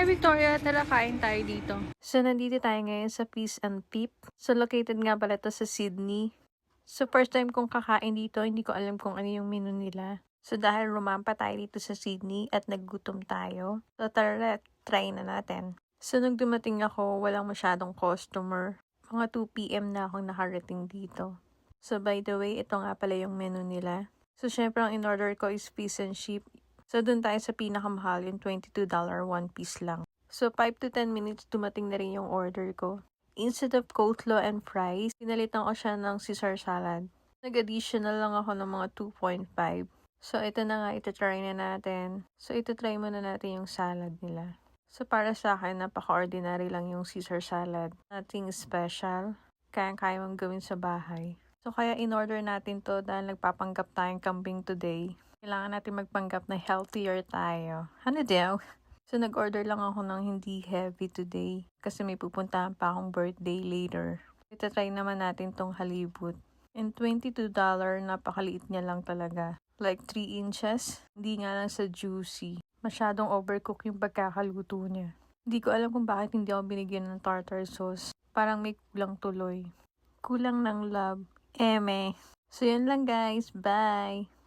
Victoria, tara kain tayo dito. So, nandito tayo ngayon sa Peace and Peep. So, located nga pala to sa Sydney. So, first time kong kakain dito, hindi ko alam kung ano yung menu nila. So, dahil rumampa tayo dito sa Sydney at naggutom tayo, so tara, try na natin. So, nung dumating ako, walang masyadong customer. Mga 2 p.m. na akong nakarating dito. So, by the way, ito nga pala yung menu nila. So, syempre, ang in-order ko is fish and chip. So, dun tayo sa pinakamahal, yung $22 one piece lang. So, 5 to 10 minutes, dumating na rin yung order ko. Instead of coleslaw and fries, pinalitan ko siya ng Caesar salad. Nag-additional lang ako ng mga 2.5. So, ito na nga, ito-try na natin. So, ito-try muna natin yung salad nila. So, para sa akin, napaka-ordinary lang yung Caesar salad. Nothing special. Kaya-kaya mong gawin sa bahay. So, kaya in-order natin to dahil nagpapanggap tayong kambing today. Kailangan natin magpanggap na healthier tayo. Ano daw? So, nag-order lang ako ng hindi heavy today. Kasi may pupuntahan pa akong birthday later. Itatry naman natin tong halibut. And $22, napakaliit niya lang talaga. Like 3 inches. Hindi nga lang sa juicy. Masyadong overcook yung pagkakaluto niya. Hindi ko alam kung bakit hindi ako binigyan ng tartar sauce. Parang may kulang tuloy. Kulang ng love. Eme. So, yun lang guys. Bye!